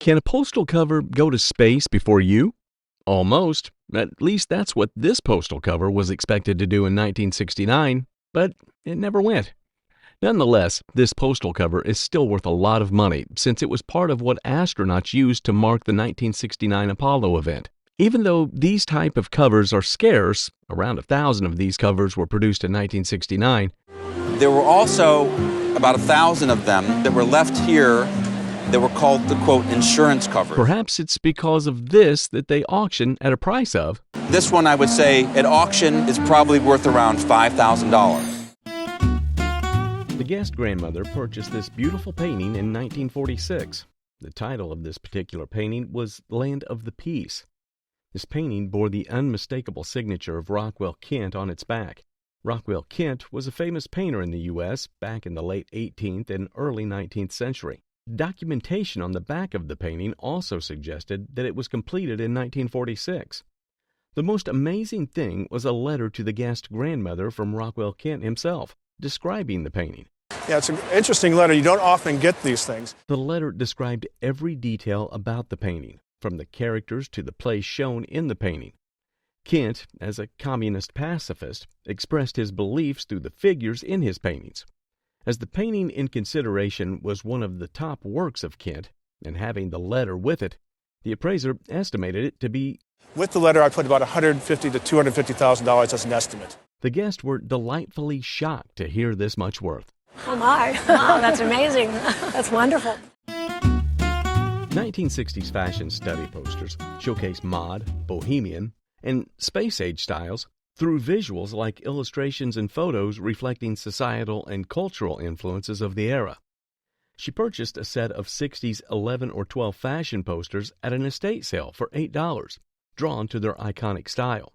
Can a postal cover go to space before you? Almost. At least that's what this postal cover was expected to do in 1969, but it never went. Nonetheless, this postal cover is still worth a lot of money since it was part of what astronauts used to mark the 1969 Apollo event. Even though these type of covers are scarce, around 1,000 of these covers were produced in 1969. There were also about 1,000 of them that were left here that were called the, quote, insurance covers. Perhaps it's because of this that they auction at a price of... This one, I would say, at auction is probably worth around $5,000. The guest grandmother purchased this beautiful painting in 1946. The title of this particular painting was Land of the Peace. This painting bore the unmistakable signature of Rockwell Kent on its back. Rockwell Kent was a famous painter in the U.S. back in the late 18th and early 19th century. Documentation on the back of the painting also suggested that it was completed in 1946. The most amazing thing was a letter to the guest grandmother from Rockwell Kent himself, describing the painting. Yeah, it's an interesting letter. You don't often get these things. The letter described every detail about the painting, from the characters to the place shown in the painting. Kent, as a communist pacifist, expressed his beliefs through the figures in his paintings. As the painting in consideration was one of the top works of Kent, and having the letter with it, the appraiser estimated it to be... With the letter, I put about $150,000 to $250,000 as an estimate. The guests were delightfully shocked to hear this much worth. Oh my, wow, that's amazing. That's wonderful. 1960s fashion study posters showcase mod, bohemian, and space-age styles through visuals like illustrations and photos reflecting societal and cultural influences of the era. She purchased a set of 60s 11 or 12 fashion posters at an estate sale for $8, drawn to their iconic style.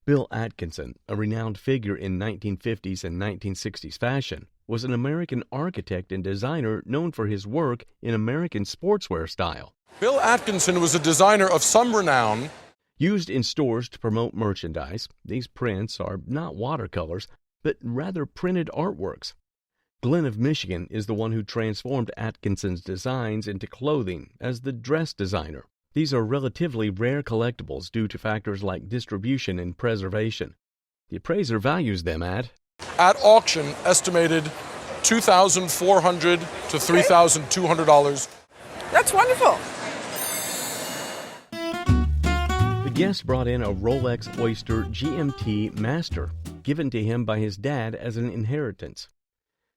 Bill Atkinson, a renowned figure in 1950s and 1960s fashion, was an American architect and designer known for his work in American sportswear style. Bill Atkinson was a designer of some renown. Used in stores to promote merchandise, these prints are not watercolors, but rather printed artworks. Glenn of Michigan is the one who transformed Atkinson's designs into clothing as the dress designer. These are relatively rare collectibles due to factors like distribution and preservation. The appraiser values them at auction, estimated $2,400 to $3,200. That's wonderful. The guest brought in a Rolex Oyster GMT Master, given to him by his dad as an inheritance.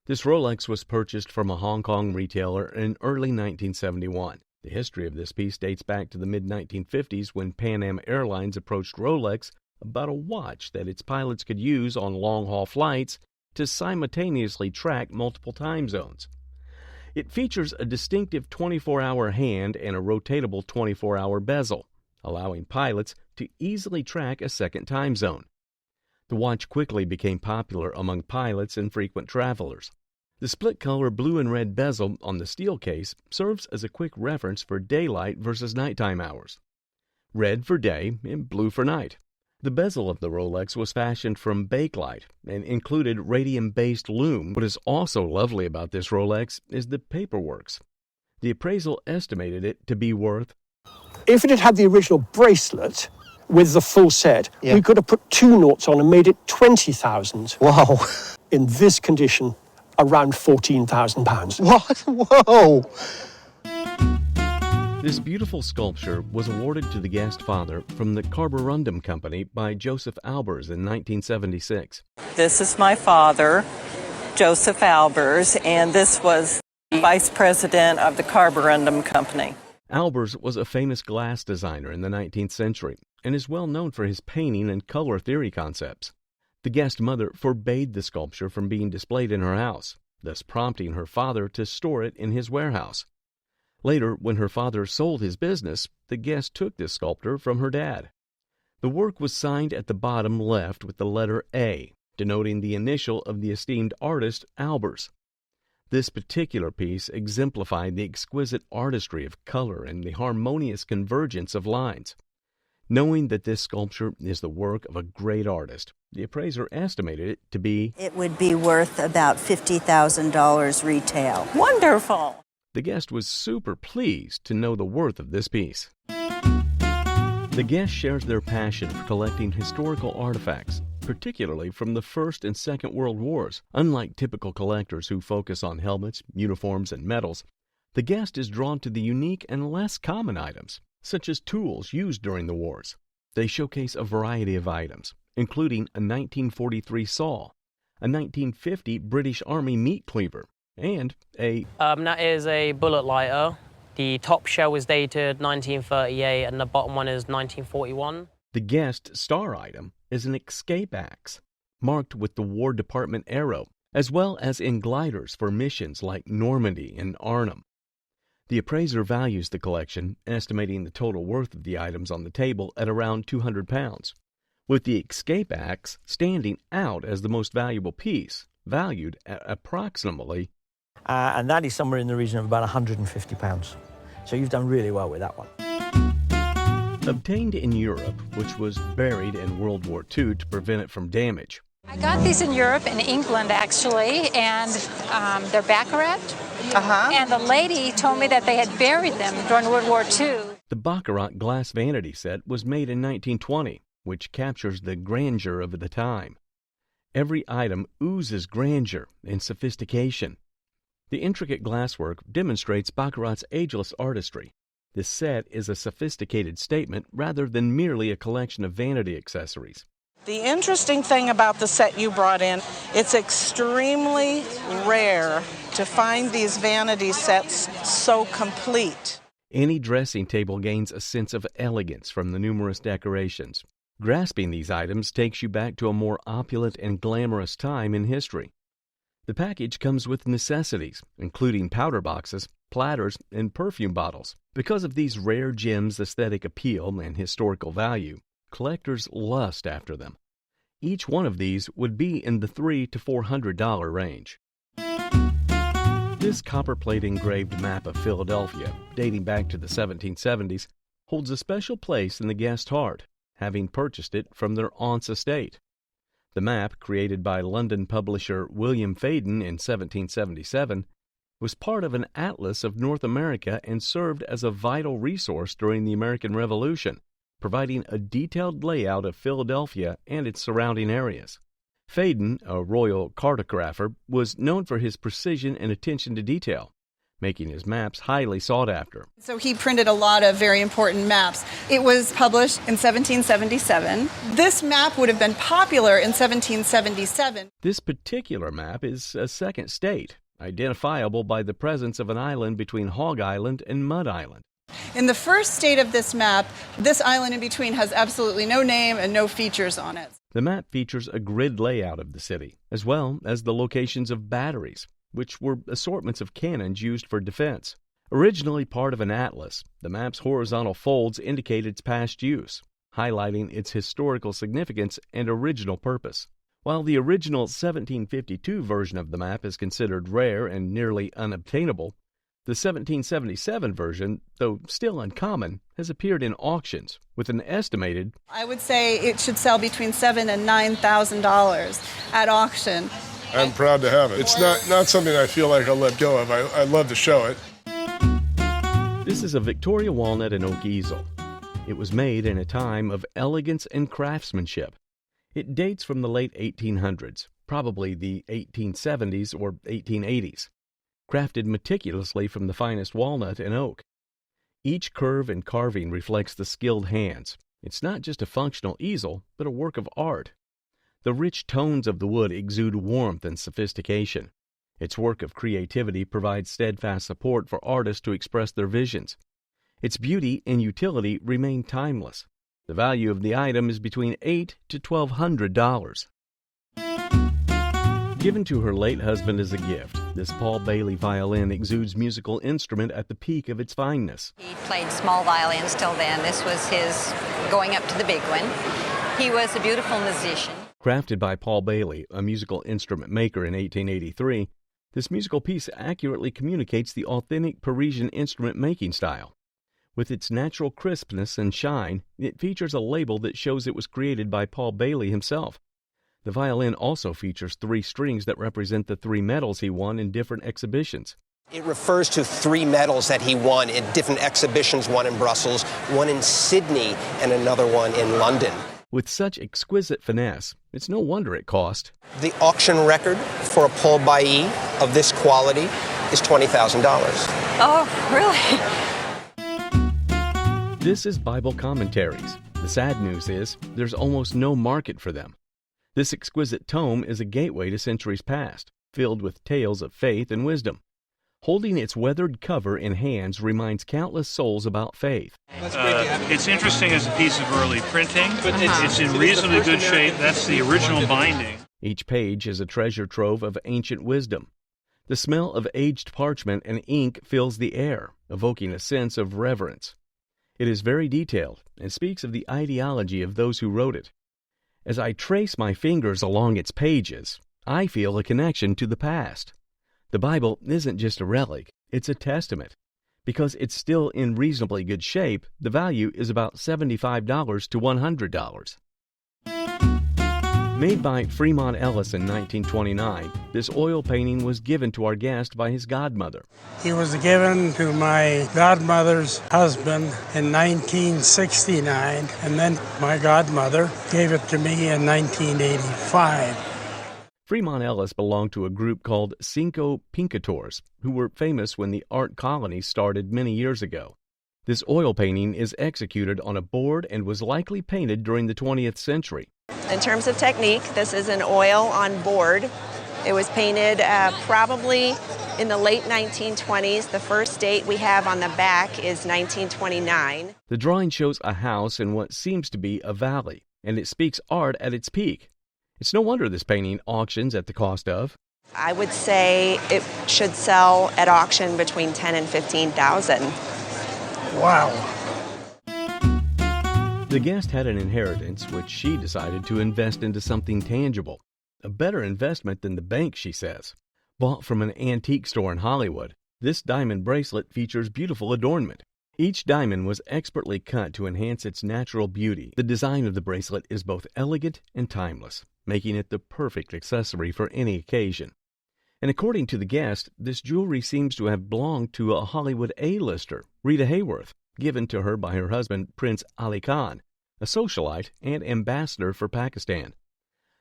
This Rolex was purchased from a Hong Kong retailer in early 1971. The history of this piece dates back to the mid-1950s when Pan Am Airlines approached Rolex about a watch that its pilots could use on long-haul flights to simultaneously track multiple time zones. It features a distinctive 24-hour hand and a rotatable 24-hour bezel, allowing pilots to easily track a second time zone. The watch quickly became popular among pilots and frequent travelers. The split-color blue and red bezel on the steel case serves as a quick reference for daylight versus nighttime hours. Red for day and blue for night. The bezel of the Rolex was fashioned from bakelite and included radium-based lume. What is also lovely about this Rolex is the paperwork. The appraisal estimated it to be worth... If it had had the original bracelet with the full set, we could have put 2 noughts on and made it 20,000. Wow. In this condition, around £14,000. What? Whoa! This beautiful sculpture was awarded to the guest father from the Carborundum Company by Joseph Albers in 1976. This is my father, Joseph Albers, and this was vice president of the Carborundum Company. Albers was a famous glass designer in the 19th century and is well known for his painting and color theory concepts. The guest mother forbade the sculpture from being displayed in her house, thus prompting her father to store it in his warehouse. Later, when her father sold his business, the guest took this sculpture from her dad. The work was signed at the bottom left with the letter A, denoting the initial of the esteemed artist Albers. This particular piece exemplified the exquisite artistry of color and the harmonious convergence of lines. Knowing that this sculpture is the work of a great artist, the appraiser estimated it to be... It would be worth about $50,000 retail. Wonderful. The guest was super pleased to know the worth of this piece. The guest shares their passion for collecting historical artifacts, particularly from the First and Second World Wars. Unlike typical collectors who focus on helmets, uniforms, and medals, the guest is drawn to the unique and less common items, such as tools used during the wars. They showcase a variety of items, including a 1943 saw, a 1950 British Army meat cleaver, and a... That is a bullet lighter. The top shell was dated 1938 and the bottom one is 1941. The guest star item is an escape axe, marked with the War Department arrow, as well as in gliders for missions like Normandy and Arnhem. The appraiser values the collection, estimating the total worth of the items on the table at around £200, with the escape axe standing out as the most valuable piece, valued at approximately... and that is somewhere in the region of about £150. So you've done really well with that one. Obtained in Europe, which was buried in World War II to prevent it from damage. I got these in Europe, in England actually, and they're Baccarat. And the lady told me that they had buried them during World War II. The Baccarat glass vanity set was made in 1920, which captures the grandeur of the time. Every item oozes grandeur and sophistication. The intricate glasswork demonstrates Baccarat's ageless artistry. This set is a sophisticated statement rather than merely a collection of vanity accessories. The interesting thing about the set you brought in, it's extremely rare to find these vanity sets so complete. Any dressing table gains a sense of elegance from the numerous decorations. Grasping these items takes you back to a more opulent and glamorous time in history. The package comes with necessities, including powder boxes, platters, and perfume bottles. Because of these rare gems' aesthetic appeal and historical value, collectors lust after them. Each one of these would be in the $300 to $400 range. This copperplate engraved map of Philadelphia, dating back to the 1770s, holds a special place in the guest's heart, having purchased it from their aunt's estate. The map, created by London publisher William Faden in 1777, was part of an atlas of North America and served as a vital resource during the American Revolution, providing a detailed layout of Philadelphia and its surrounding areas. Faden, a royal cartographer, was known for his precision and attention to detail, making his maps highly sought after. So he printed a lot of very important maps. It was published in 1777. This map would have been popular in 1777. This particular map is a second state, identifiable by the presence of an island between Hog Island and Mud Island. In the first state of this map, this island in between has absolutely no name and no features on it. The map features a grid layout of the city, as well as the locations of batteries, which were assortments of cannons used for defense. Originally part of an atlas, the map's horizontal folds indicate its past use, highlighting its historical significance and original purpose. While the original 1752 version of the map is considered rare and nearly unobtainable, the 1777 version, though still uncommon, has appeared in auctions with an estimated... I would say it should sell between $7,000 and $9,000 at auction. I'm proud to have it. It's not something I feel like I'll let go of. I'd love to show it. This is a Victoria walnut and oak easel. It was made in a time of elegance and craftsmanship. It dates from the late 1800s, probably the 1870s or 1880s. Crafted meticulously from the finest walnut and oak. Each curve and carving reflects the skilled hands. It's not just a functional easel, but a work of art. The rich tones of the wood exude warmth and sophistication. Its work of creativity provides steadfast support for artists to express their visions. Its beauty and utility remain timeless. The value of the item is between $800 to $1,200. Given to her late husband as a gift, this Paul Bailey violin exudes musical instrument at the peak of its fineness. He played small violins till then. This was his going up to the big one. He was a beautiful musician. Crafted by Paul Bailey, a musical instrument maker in 1883, this musical piece accurately communicates the authentic Parisian instrument making style. With its natural crispness and shine, it features a label that shows it was created by Paul Bailey himself. The violin also features 3 strings that represent the 3 medals he won in different exhibitions. It refers to 3 medals that he won in different exhibitions, one in Brussels, one in Sydney, and another one in London. With such exquisite finesse, it's no wonder it cost. The auction record for a Paul Bailly of this quality is $20,000. Oh, really? This is Bible commentaries. The sad news is there's almost no market for them. This exquisite tome is a gateway to centuries past, filled with tales of faith and wisdom. Holding its weathered cover in hands reminds countless souls about faith. It's interesting as a piece of early printing. It's in reasonably good shape. That's the original binding. Each page is a treasure trove of ancient wisdom. The smell of aged parchment and ink fills the air, evoking a sense of reverence. It is very detailed and speaks of the ideology of those who wrote it. As I trace my fingers along its pages, I feel a connection to the past. The Bible isn't just a relic, it's a testament. Because it's still in reasonably good shape, the value is about $75 to $100. Made by Fremont Ellis in 1929, this oil painting was given to our guest by his godmother. It was given to my godmother's husband in 1969, and then my godmother gave it to me in 1985. Fremont Ellis belonged to a group called Cinco Pintores, who were famous when the art colony started many years ago. This oil painting is executed on a board and was likely painted during the 20th century. In terms of technique, this is an oil on board. It was painted probably in the late 1920s. The first date we have on the back is 1929. The drawing shows a house in what seems to be a valley, and it speaks art at its peak. It's no wonder this painting auctions at the cost of, I would say it should sell at auction between $10,000 and $15,000. Wow. The guest had an inheritance which she decided to invest into something tangible. A better investment than the bank, she says. Bought from an antique store in Hollywood, this diamond bracelet features beautiful adornment. Each diamond was expertly cut to enhance its natural beauty. The design of the bracelet is both elegant and timeless, making it the perfect accessory for any occasion. And according to the guest, this jewelry seems to have belonged to a Hollywood A-lister, Rita Hayworth, given to her by her husband, Prince Ali Khan, a socialite and ambassador for Pakistan.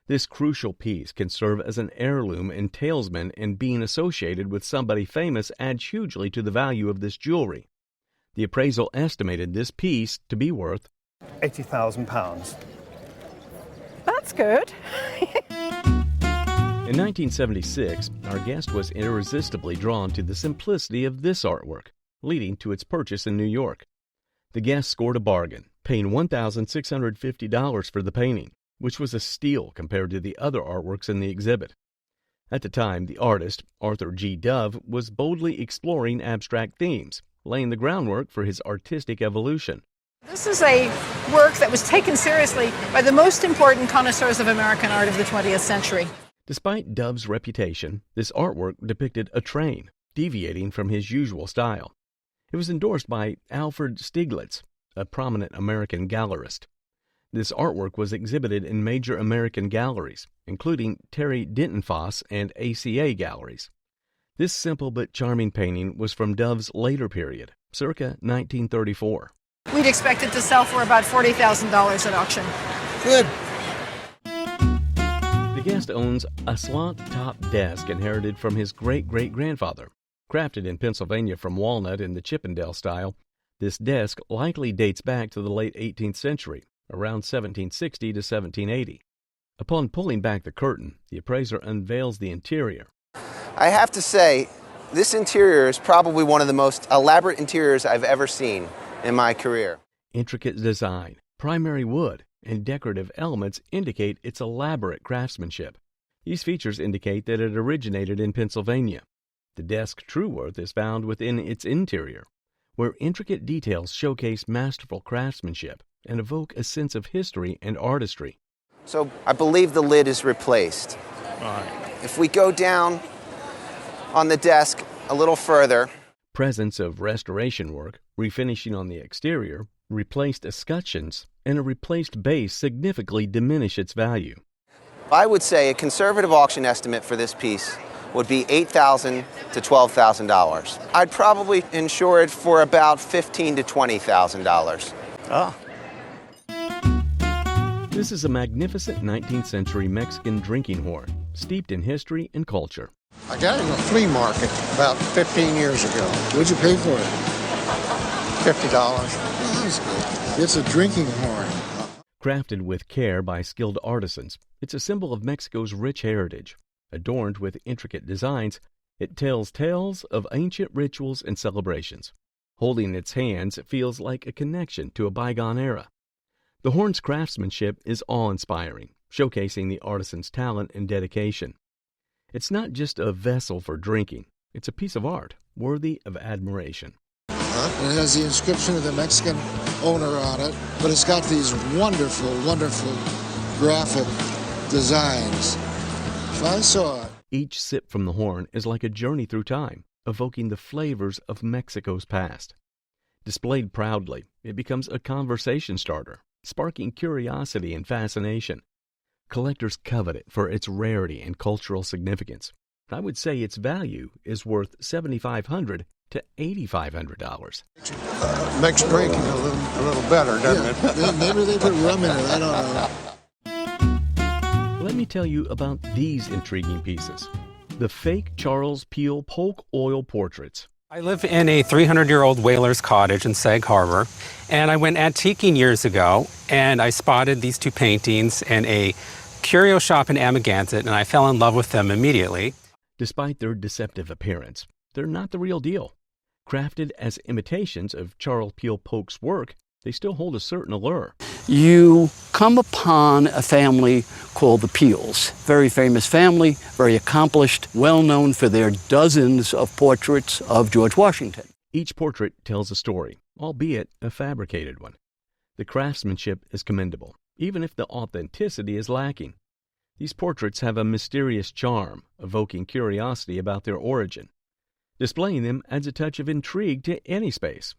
This crucial piece can serve as an heirloom and talisman, and being associated with somebody famous adds hugely to the value of this jewelry. The appraisal estimated this piece to be worth £80,000. That's good. In 1976, our guest was irresistibly drawn to the simplicity of this artwork, leading to its purchase in New York. The guest scored a bargain, paying $1,650 for the painting, which was a steal compared to the other artworks in the exhibit. At the time, the artist, Arthur G. Dove, was boldly exploring abstract themes, laying the groundwork for his artistic evolution. This is a work that was taken seriously by the most important connoisseurs of American art of the 20th century. Despite Dove's reputation, this artwork depicted a train, deviating from his usual style. It was endorsed by Alfred Stieglitz, a prominent American gallerist. This artwork was exhibited in major American galleries, including Terry Dentonfoss and ACA galleries. This simple but charming painting was from Dove's later period, circa 1934. We'd expect it to sell for about $40,000 at auction. Good. The guest owns a slot-top desk inherited from his great-great-grandfather. Crafted in Pennsylvania from walnut in the Chippendale style, this desk likely dates back to the late 18th century, around 1760 to 1780. Upon pulling back the curtain, the appraiser unveils the interior. I have to say, this interior is probably one of the most elaborate interiors I've ever seen in my career. Intricate design, primary wood, and decorative elements indicate its elaborate craftsmanship. These features indicate that it originated in Pennsylvania. The desk's true worth is found within its interior, where intricate details showcase masterful craftsmanship and evoke a sense of history and artistry. So I believe the lid is replaced. Right. If we go down on the desk a little further, Presence of restoration work, refinishing on the exterior, replaced escutcheons, and a replaced base significantly diminish its value. I would say a conservative auction estimate for this piece would be $8,000 to $12,000. I'd probably insure it for about $15,000 to $20,000. Oh. This is a magnificent 19th century Mexican drinking horn, steeped in history and culture. I got it in a flea market about 15 years ago. What'd you pay for it? $50. Oh, that's good. It's a drinking horn. Crafted with care by skilled artisans, it's a symbol of Mexico's rich heritage. Adorned with intricate designs, it tells tales of ancient rituals and celebrations. Holding its hands, it feels like a connection to a bygone era. The horn's craftsmanship is awe-inspiring, showcasing the artisan's talent and dedication. It's not just a vessel for drinking, it's a piece of art worthy of admiration. And it has the inscription of the Mexican owner on it, but it's got these wonderful, wonderful graphic designs. If I saw it. Each sip from the horn is like a journey through time, evoking the flavors of Mexico's past. Displayed proudly, it becomes a conversation starter, sparking curiosity and fascination. Collectors covet it for its rarity and cultural significance. I would say its value is worth $7,500 to $8,500. Makes drinking a little better, doesn't it? Maybe they put rum in it, I don't know. Let me tell you about these intriguing pieces. The fake Charles Peale Polk oil portraits. I live in a 300-year-old whaler's cottage in Sag Harbor, and I went antiquing years ago, and I spotted these two paintings in a curio shop in Amagansett, and I fell in love with them immediately. Despite their deceptive appearance, they're not the real deal. Crafted as imitations of Charles Peale Polk's work, they still hold a certain allure. You come upon a family called the Peales. Very famous family, very accomplished, well known for their dozens of portraits of George Washington. Each portrait tells a story, albeit a fabricated one. The craftsmanship is commendable, even if the authenticity is lacking. These portraits have a mysterious charm, evoking curiosity about their origin. Displaying them adds a touch of intrigue to any space.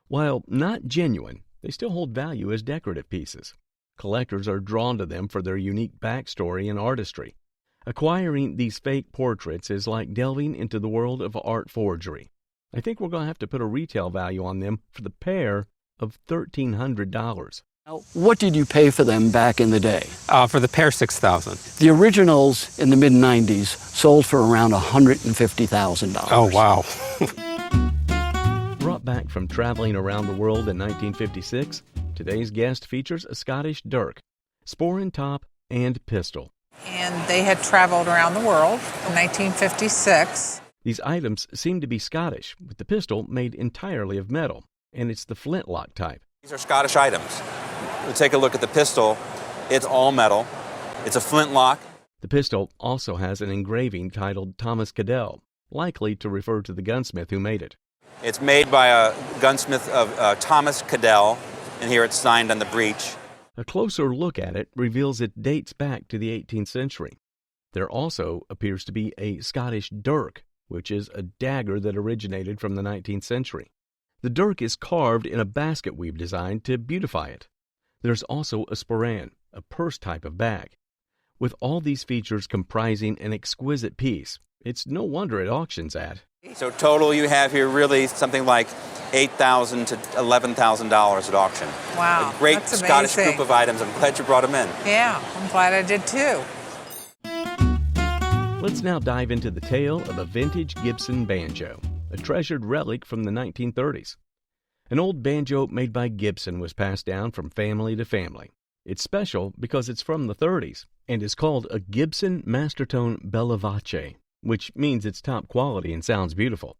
While not genuine, they still hold value as decorative pieces. Collectors are drawn to them for their unique backstory and artistry. Acquiring these fake portraits is like delving into the world of art forgery. I think we're going to have to put a retail value on them for the pair of $1,300. Now, what did you pay for them back in the day? For the pair, $6,000. The originals in the mid-90s sold for around $150,000. Oh, wow. Brought back from traveling around the world in 1956, today's guest features a Scottish dirk, sporran top, and pistol. And they had traveled around the world in 1956. These items seem to be Scottish, with the pistol made entirely of metal, and it's the flintlock type. These are Scottish items. We'll take a look at the pistol. It's all metal. It's a flintlock. The pistol also has an engraving titled Thomas Cadell, likely to refer to the gunsmith who made it. It's made by a gunsmith of Thomas Cadell, and here it's signed on the breech. A closer look at it reveals it dates back to the 18th century. There also appears to be a Scottish dirk, which is a dagger that originated from the 19th century. The dirk is carved in a basket weave design to beautify it. There's also a sporran, a purse type of bag. With all these features comprising an exquisite piece, it's no wonder it auctions at. So total you have here really something like $8,000 to $11,000 at auction. Wow, a great that's Scottish amazing. group of items. I'm glad you brought them in. Yeah, I'm glad I did too. Let's now dive into the tale of a vintage Gibson banjo, a treasured relic from the 1930s. An old banjo made by Gibson was passed down from family to family. It's special because it's from the 30s and is called a Gibson Mastertone Bella Voce, which means it's top quality and sounds beautiful.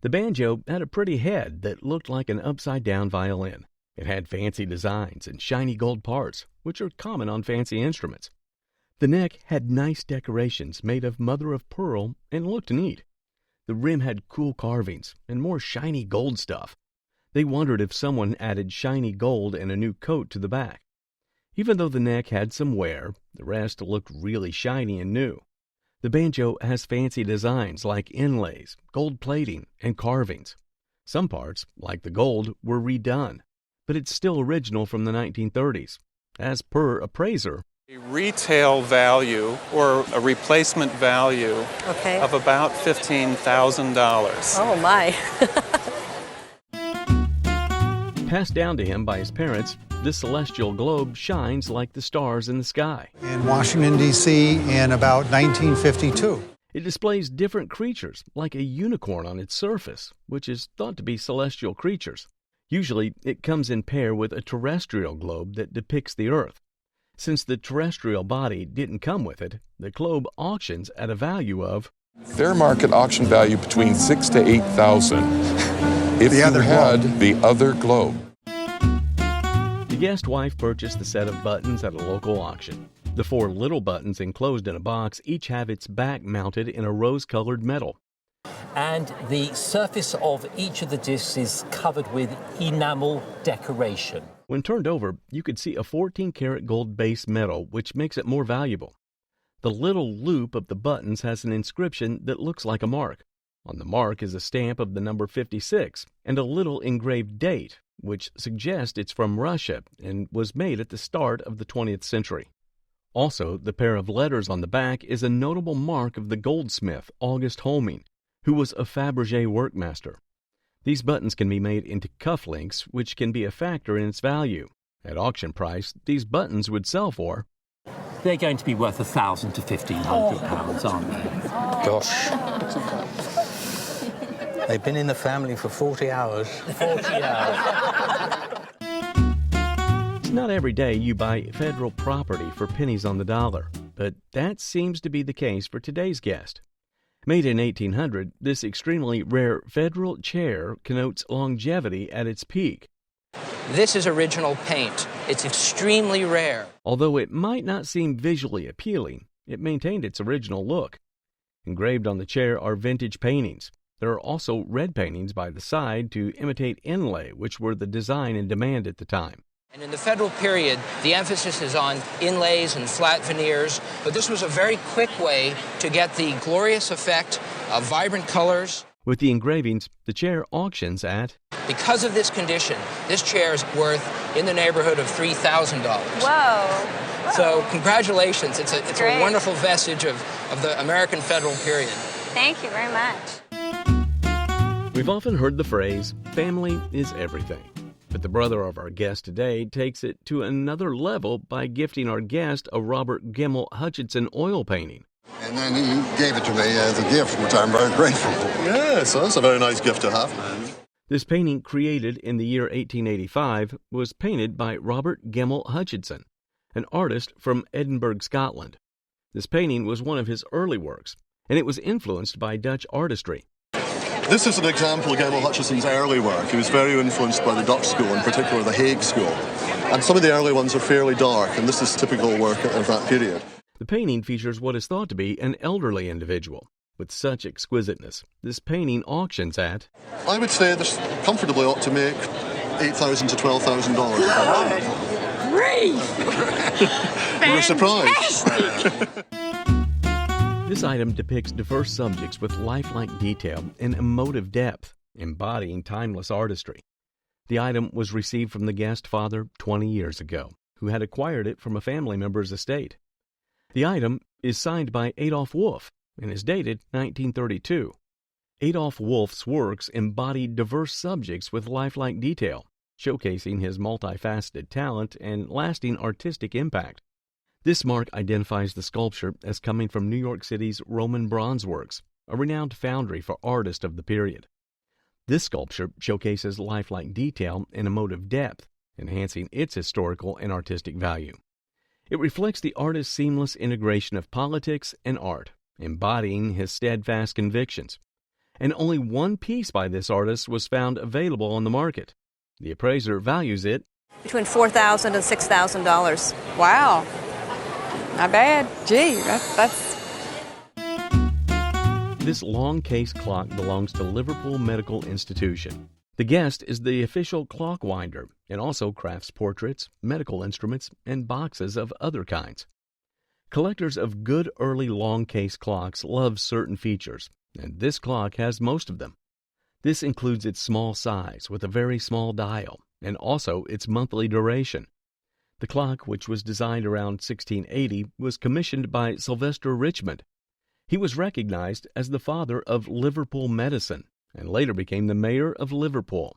The banjo had a pretty head that looked like an upside-down violin. It had fancy designs and shiny gold parts, which are common on fancy instruments. The neck had nice decorations made of mother-of-pearl and looked neat. The rim had cool carvings and more shiny gold stuff. They wondered if someone added shiny gold and a new coat to the back. Even though the neck had some wear, the rest looked really shiny and new. The banjo has fancy designs like inlays, gold plating, and carvings. Some parts, like the gold, were redone, but it's still original from the 1930s. As per appraiser, A retail value or a replacement value of about $15,000. Oh my. Passed down to him by his parents, this celestial globe shines like the stars in the sky. In Washington, D.C. in about 1952. It displays different creatures, like a unicorn on its surface, which is thought to be celestial creatures. Usually, it comes in pair with a terrestrial globe that depicts the Earth. Since the terrestrial body didn't come with it, the globe auctions at a value of fair market auction value between $6,000 to $8,000 if you had the other globe. The guest wife purchased the set of buttons at a local auction. The 4 little buttons enclosed in a box each have its back mounted in a rose-colored metal. And the surface of each of the discs is covered with enamel decoration. When turned over, you could see a 14-karat gold base metal, which makes it more valuable. The little loop of the buttons has an inscription that looks like a mark. On the mark is a stamp of the number 56 and a little engraved date, which suggests it's from Russia and was made at the start of the 20th century. Also, the pair of letters on the back is a notable mark of the goldsmith August Holming, who was a Faberge workmaster. These buttons can be made into cufflinks, which can be a factor in its value. At auction price, these buttons would sell for... They're going to be worth £1,000 to £1,500, aren't they? Gosh. They've been in the family for 40 hours. 40 hours. It's not every day you buy federal property for pennies on the dollar, but that seems to be the case for today's guest. Made in 1800, this extremely rare federal chair connotes longevity at its peak. This is original paint. It's extremely rare. Although it might not seem visually appealing, it maintained its original look. Engraved on the chair are vintage paintings. There are also red paintings by the side to imitate inlay, which were the design in demand at the time. And in the federal period, the emphasis is on inlays and flat veneers, but this was a very quick way to get the glorious effect of vibrant colors. With the engravings, the chair auctions at... Because of this condition, this chair is worth in the neighborhood of $3,000. Whoa. So congratulations. It's a wonderful vestige of the American federal period. Thank you very much. We've often heard the phrase, family is everything. But the brother of our guest today takes it to another level by gifting our guest a Robert Gemmell Hutchinson oil painting. And then he gave it to me as a gift, which I'm very grateful for. Yeah, so that's a very nice gift to have. This painting, created in the year 1885, was painted by Robert Gemmell Hutchinson, an artist from Edinburgh, Scotland. This painting was one of his early works, and it was influenced by Dutch artistry. This is an example of Gemmell Hutchinson's early work. He was very influenced by the Dutch school, in particular the Hague school. And some of the early ones are fairly dark, and this is typical work of that period. The painting features what is thought to be an elderly individual. With such exquisiteness, this painting auctions at... I would say this comfortably ought to make $8,000 to $12,000. You were surprised. This item depicts diverse subjects with lifelike detail and emotive depth, embodying timeless artistry. The item was received from the guest father 20 years ago, who had acquired it from a family member's estate. The item is signed by Adolf Wolf and is dated 1932. Adolf Wolf's works embodied diverse subjects with lifelike detail, showcasing his multifaceted talent and lasting artistic impact. This mark identifies the sculpture as coming from New York City's Roman Bronze Works, a renowned foundry for artists of the period. This sculpture showcases lifelike detail and emotive depth, enhancing its historical and artistic value. It reflects the artist's seamless integration of politics and art, embodying his steadfast convictions. And only one piece by this artist was found available on the market. The appraiser values it between $4,000 and $6,000. Wow. Not bad. Gee, that's... This long case clock belongs to Liverpool Medical Institution. The guest is the official clock winder and also crafts portraits, medical instruments, and boxes of other kinds. Collectors of good early long case clocks love certain features, and this clock has most of them. This includes its small size with a very small dial, and also its monthly duration. The clock, which was designed around 1680, was commissioned by Sylvester Richmond. He was recognized as the father of Liverpool medicine and later became the mayor of Liverpool.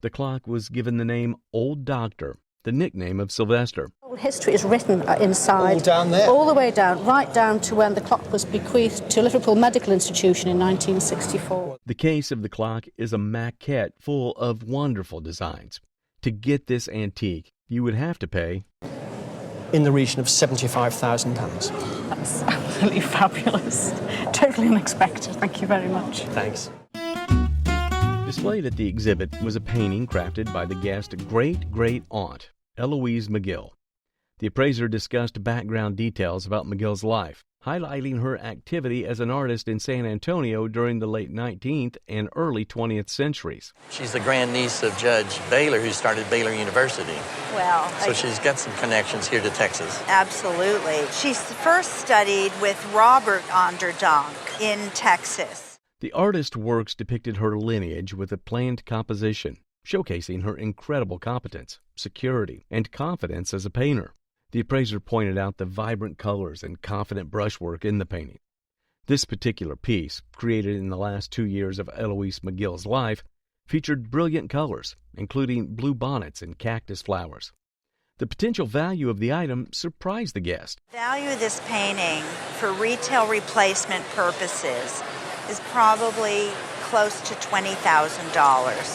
The clock was given the name Old Doctor, the nickname of Sylvester. History is written inside, all down there, all the way down, right down to when the clock was bequeathed to Liverpool Medical Institution in 1964. The case of the clock is a maquette full of wonderful designs. To get this antique, you would have to pay in the region of £75,000. That's absolutely fabulous. Totally unexpected. Thank you very much. Thanks. Displayed at the exhibit was a painting crafted by the guest's great-great-aunt, Eloise McGill. The appraiser discussed background details about McGill's life, highlighting her activity as an artist in San Antonio during the late 19th and early 20th centuries. She's the grandniece of Judge Baylor, who started Baylor University. Well, so she's got some connections here to Texas. Absolutely. She first studied with Robert Onderdonk in Texas. The artist's works depicted her lineage with a planned composition, showcasing her incredible competence, security, and confidence as a painter. The appraiser pointed out the vibrant colors and confident brushwork in the painting. This particular piece, created in the last 2 years of Eloise McGill's life, featured brilliant colors, including blue bonnets and cactus flowers. The potential value of the item surprised the guest. Value of this painting for retail replacement purposes is probably close to $20,000.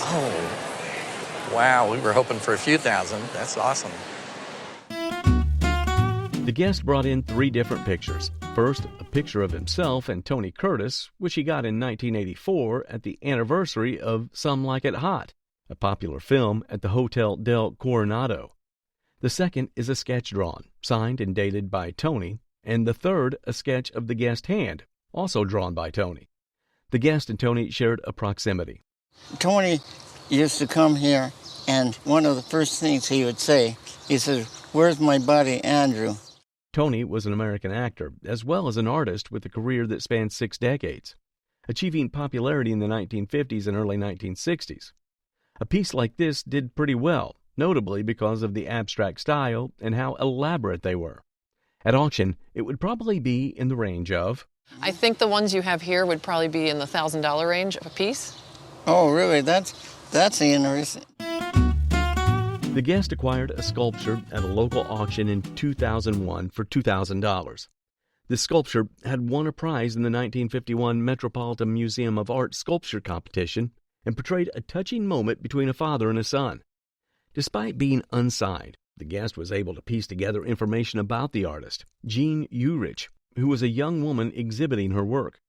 Oh, wow, we were hoping for a few thousand. That's awesome. The guest brought in 3 different pictures. First, a picture of himself and Tony Curtis, which he got in 1984 at the anniversary of Some Like It Hot, a popular film at the Hotel del Coronado. The second is a sketch drawn, signed and dated by Tony, and the third, a sketch of the guest's hand, also drawn by Tony. The guest and Tony shared a proximity. Tony used to come here, and one of the first things he would say, he said, "Where's my buddy Andrew?" Tony was an American actor, as well as an artist with a career that spanned 6 decades, achieving popularity in the 1950s and early 1960s. A piece like this did pretty well, notably because of the abstract style and how elaborate they were. At auction, it would probably be in the range of... I think the ones you have here would probably be in the $1,000 range a piece. Oh, really? That's interesting. The guest acquired a sculpture at a local auction in 2001 for $2,000. This sculpture had won a prize in the 1951 Metropolitan Museum of Art sculpture competition and portrayed a touching moment between a father and a son. Despite being unsigned, the guest was able to piece together information about the artist, Jean Urich, who was a young woman exhibiting her work.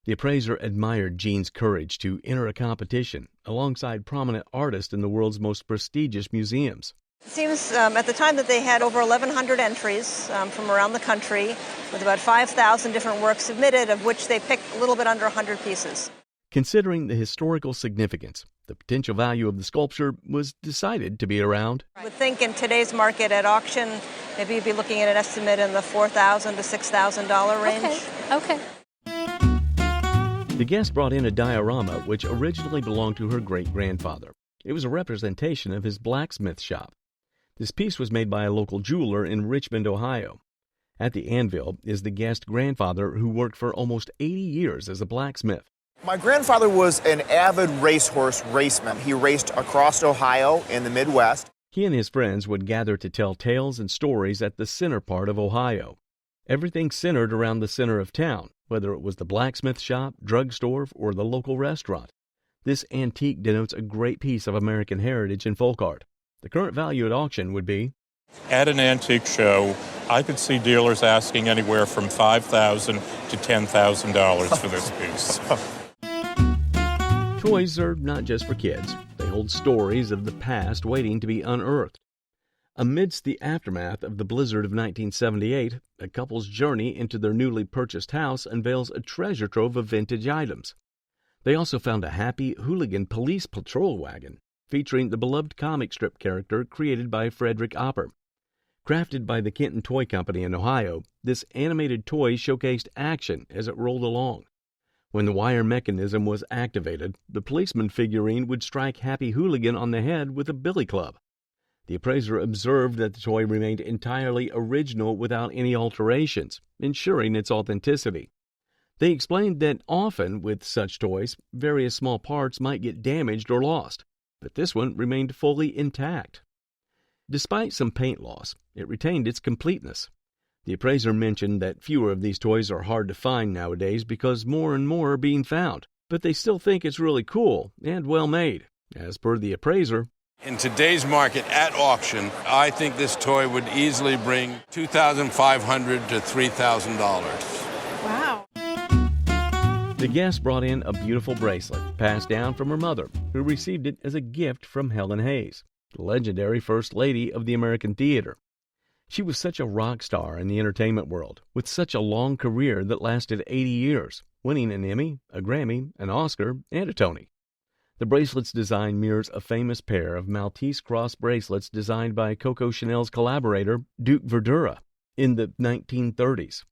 The appraiser admired Jean's courage to enter a competition alongside prominent artists in the world's most prestigious museums. It seems at the time that they had over 1,100 entries from around the country, with about 5,000 different works submitted, of which they picked a little bit under 100 pieces. Considering the historical significance, the potential value of the sculpture was decided to be around... I would think in today's market at auction, maybe you'd be looking at an estimate in the $4,000 to $6,000 range. Okay. The guest brought in a diorama which originally belonged to her great-grandfather. It was a representation of his blacksmith shop. This piece was made by a local jeweler in Richmond, Ohio. At the anvil is the guest's grandfather, who worked for almost 80 years as a blacksmith. My grandfather was an avid racehorse raceman. He raced across Ohio in the Midwest. He and his friends would gather to tell tales and stories at the center part of Ohio. Everything centered around the center of town, whether it was the blacksmith shop, drugstore, or the local restaurant. This antique denotes a great piece of American heritage and folk art. The current value at auction would be... At an antique show, I could see dealers asking anywhere from $5,000 to $10,000 for this piece. Toys are not just for kids. They hold stories of the past waiting to be unearthed. Amidst the aftermath of the blizzard of 1978, a couple's journey into their newly purchased house unveils a treasure trove of vintage items. They also found a happy Hooligan police patrol wagon featuring the beloved comic strip character created by Frederick Apper. Crafted by the Kenton Toy Company in Ohio, this animated toy showcased action as it rolled along. When the wire mechanism was activated, the policeman figurine would strike Happy Hooligan on the head with a billy club. The appraiser observed that the toy remained entirely original without any alterations, ensuring its authenticity. They explained that often with such toys, various small parts might get damaged or lost, but this one remained fully intact. Despite some paint loss, it retained its completeness. The appraiser mentioned that fewer of these toys are hard to find nowadays because more and more are being found, but they still think it's really cool and well made. As per the appraiser, in today's market at auction, I think this toy would easily bring $2,500 to $3,000. Wow. The guest brought in a beautiful bracelet passed down from her mother, who received it as a gift from Helen Hayes, the legendary First Lady of the American Theater. She was such a rock star in the entertainment world, with such a long career that lasted 80 years, winning an Emmy, a Grammy, an Oscar, and a Tony. The bracelet's design mirrors a famous pair of Maltese cross bracelets designed by Coco Chanel's collaborator, Duke Verdura, in the 1930s.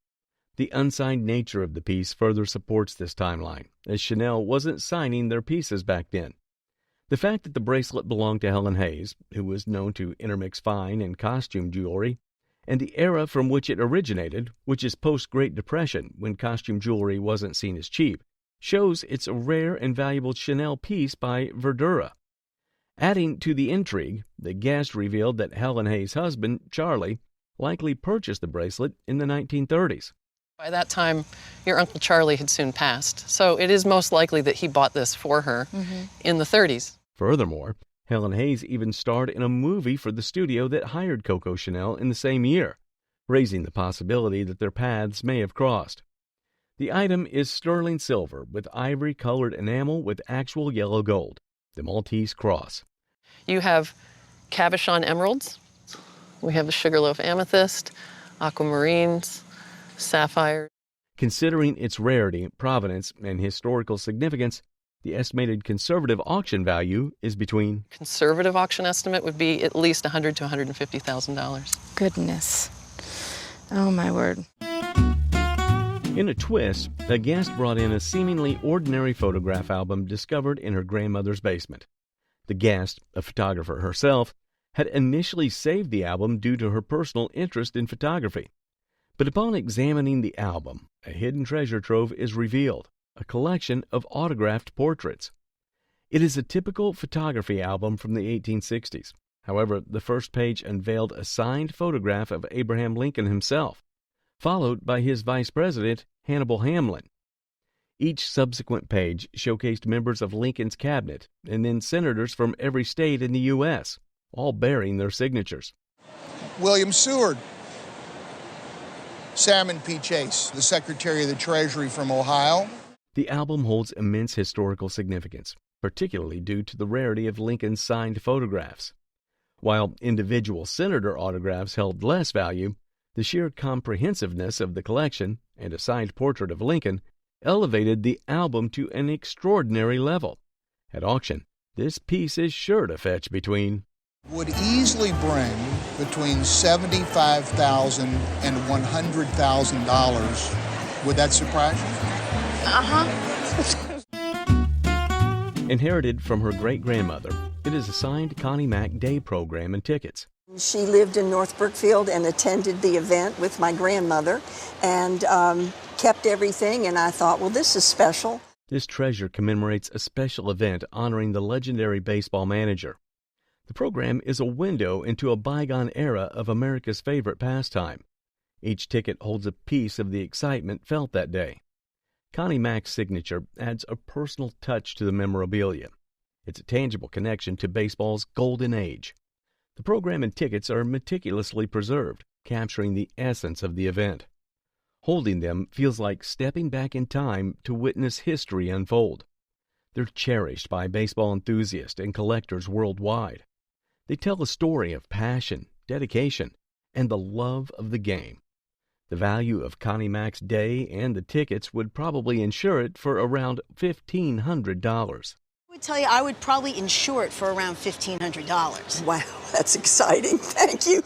The unsigned nature of the piece further supports this timeline, as Chanel wasn't signing their pieces back then. The fact that the bracelet belonged to Helen Hayes, who was known to intermix fine and costume jewelry, and the era from which it originated, which is post-Great Depression, when costume jewelry wasn't seen as cheap, shows it's a rare and valuable Chanel piece by Verdura. Adding to the intrigue, the guest revealed that Helen Hayes' husband, Charlie, likely purchased the bracelet in the 1930s. By that time, your Uncle Charlie had soon passed, so it is most likely that he bought this for her in the 30s. Furthermore, Helen Hayes even starred in a movie for the studio that hired Coco Chanel in the same year, raising the possibility that their paths may have crossed. The item is sterling silver with ivory-colored enamel with actual yellow gold, the Maltese cross. You have cabochon emeralds, we have the sugarloaf amethyst, aquamarines, sapphire. Considering its rarity, provenance, and historical significance, the estimated conservative auction value is between... Conservative auction estimate would be at least $100,000 to $150,000. Goodness. Oh, my word. In a twist, a guest brought in a seemingly ordinary photograph album discovered in her grandmother's basement. The guest, a photographer herself, had initially saved the album due to her personal interest in photography. But upon examining the album, a hidden treasure trove is revealed, a collection of autographed portraits. It is a typical photography album from the 1860s. However, the first page unveiled a signed photograph of Abraham Lincoln himself, followed by his vice president, Hannibal Hamlin. Each subsequent page showcased members of Lincoln's cabinet and then senators from every state in the U.S., all bearing their signatures. William Seward, Salmon P. Chase, the Secretary of the Treasury from Ohio. The album holds immense historical significance, particularly due to the rarity of Lincoln's signed photographs. While individual senator autographs held less value, the sheer comprehensiveness of the collection and a signed portrait of Lincoln elevated the album to an extraordinary level. At auction, this piece is sure to fetch between... Would easily bring between $75,000 and $100,000. Would that surprise you? Inherited from her great-grandmother, it is a signed Connie Mack day program and tickets. She lived in North Brookfield and attended the event with my grandmother and kept everything, and I thought, well, this is special. This treasure commemorates a special event honoring the legendary baseball manager. The program is a window into a bygone era of America's favorite pastime. Each ticket holds a piece of the excitement felt that day. Connie Mack's signature adds a personal touch to the memorabilia. It's a tangible connection to baseball's golden age. The program and tickets are meticulously preserved, capturing the essence of the event. Holding them feels like stepping back in time to witness history unfold. They're cherished by baseball enthusiasts and collectors worldwide. They tell a story of passion, dedication, and the love of the game. The value of Connie Mack's day and the tickets would probably insure it for around $1,500. I would tell you I would probably insure it for around $1,500. Wow, that's exciting. Thank you.